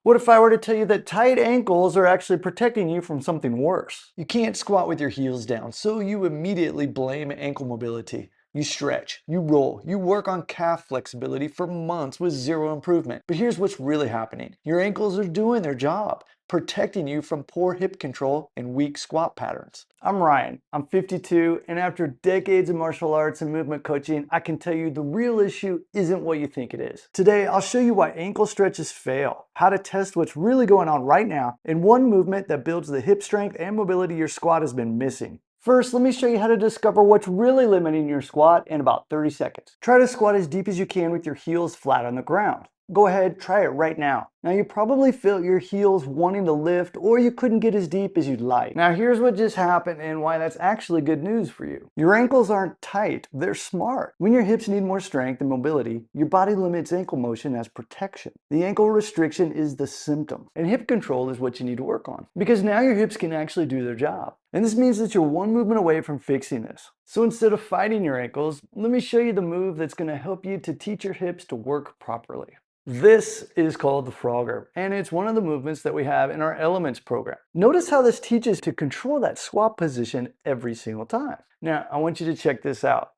What if I were to tell you that tight ankles are actually protecting you from something worse? You can't squat with your heels down, so you immediately blame ankle mobility. You stretch, you roll, you work on calf flexibility for months with zero improvement. But here's what's really happening. Your ankles are doing their job, protecting you from poor hip control and weak squat patterns. I'm Ryan, I'm 52, and after decades of martial arts and movement coaching, I can tell you the real issue isn't what you think it is. Today, I'll show you why ankle stretches fail, how to test what's really going on right now, and one movement that builds the hip strength and mobility your squat has been missing. First, let me show you how to discover what's really limiting your squat in about 30 seconds. Try to squat as deep as you can with your heels flat on the ground. Go ahead, try it right now. Now you probably feel your heels wanting to lift, or you couldn't get as deep as you'd like. Now here's what just happened and why that's actually good news for you. Your ankles aren't tight, they're smart. When your hips need more strength and mobility, your body limits ankle motion as protection. The ankle restriction is the symptom, and hip control is what you need to work on. Because now your hips can actually do their job. And this means that you're one movement away from fixing this. So instead of fighting your ankles, let me show you the move that's going to help you to teach your hips to work properly. This is called the Frogger, and it's one of the movements that we have in our Elements program. Notice how this teaches to control that squat position every single time. Now, I want you to check this out.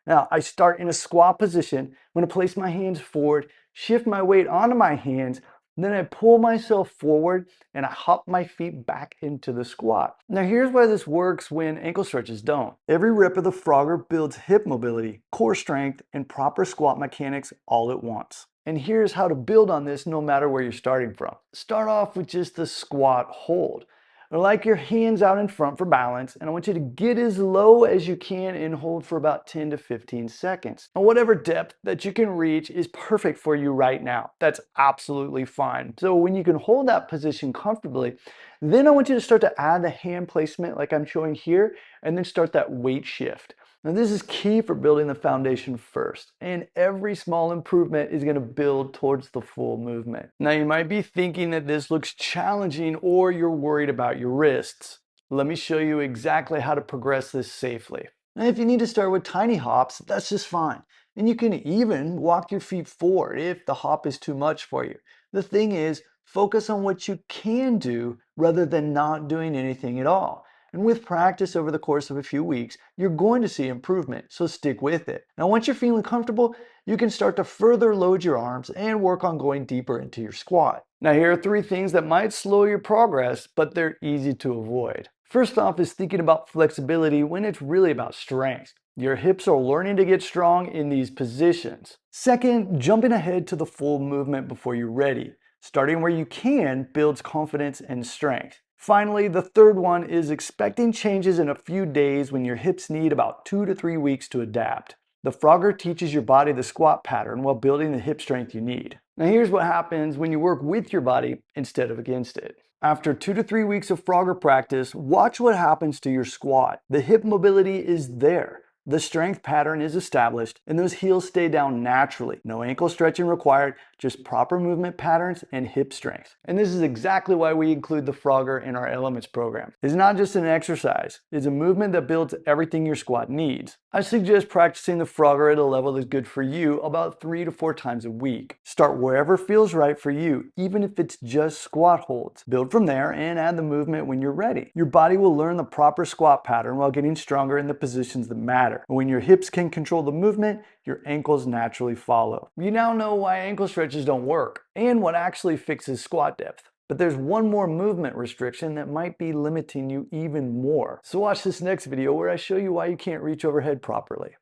Now, I start in a squat position. I'm going to place my hands forward, shift my weight onto my hands, then I pull myself forward and I hop my feet back into the squat. Now here's why this works when ankle stretches don't. Every rep of the Frogger builds hip mobility, core strength, and proper squat mechanics all at once. And here's how to build on this no matter where you're starting from. Start off with just the squat hold. Like your hands out in front for balance, and I want you to get as low as you can and hold for about 10 to 15 seconds. Now, whatever depth that you can reach is perfect for you right now. That's absolutely fine. So when you can hold that position comfortably, then I want you to start to add the hand placement like I'm showing here, and then start that weight shift. Now this is key for building the foundation first, and every small improvement is going to build towards the full movement. Now you might be thinking that this looks challenging or you're worried about your wrists. Let me show you exactly how to progress this safely. Now if you need to start with tiny hops, that's just fine. And you can even walk your feet forward if the hop is too much for you. The thing is, focus on what you can do rather than not doing anything at all. And with practice over the course of a few weeks, you're going to see improvement, so stick with it. Now, once you're feeling comfortable, you can start to further load your arms and work on going deeper into your squat. Now, here are 3 things that might slow your progress, but they're easy to avoid. First off is thinking about flexibility when it's really about strength. Your hips are learning to get strong in these positions. Second, jumping ahead to the full movement before you're ready. Starting where you can builds confidence and strength. Finally, the third one is expecting changes in a few days when your hips need about 2 to 3 weeks to adapt. The Frogger teaches your body the squat pattern while building the hip strength you need. Now here's what happens when you work with your body instead of against it. After 2 to 3 weeks of Frogger practice, watch what happens to your squat. The hip mobility is there. The strength pattern is established and those heels stay down naturally. No ankle stretching required, just proper movement patterns and hip strength. And this is exactly why we include the Frogger in our Elements program. It's not just an exercise, it's a movement that builds everything your squat needs. I suggest practicing the Frogger at a level that's good for you about 3 to 4 times a week. Start wherever feels right for you, even if it's just squat holds. Build from there and add the movement when you're ready. Your body will learn the proper squat pattern while getting stronger in the positions that matter. When your hips can control the movement, your ankles naturally follow. You now know why ankle stretches don't work and what actually fixes squat depth. But there's one more movement restriction that might be limiting you even more. So watch this next video where I show you why you can't reach overhead properly.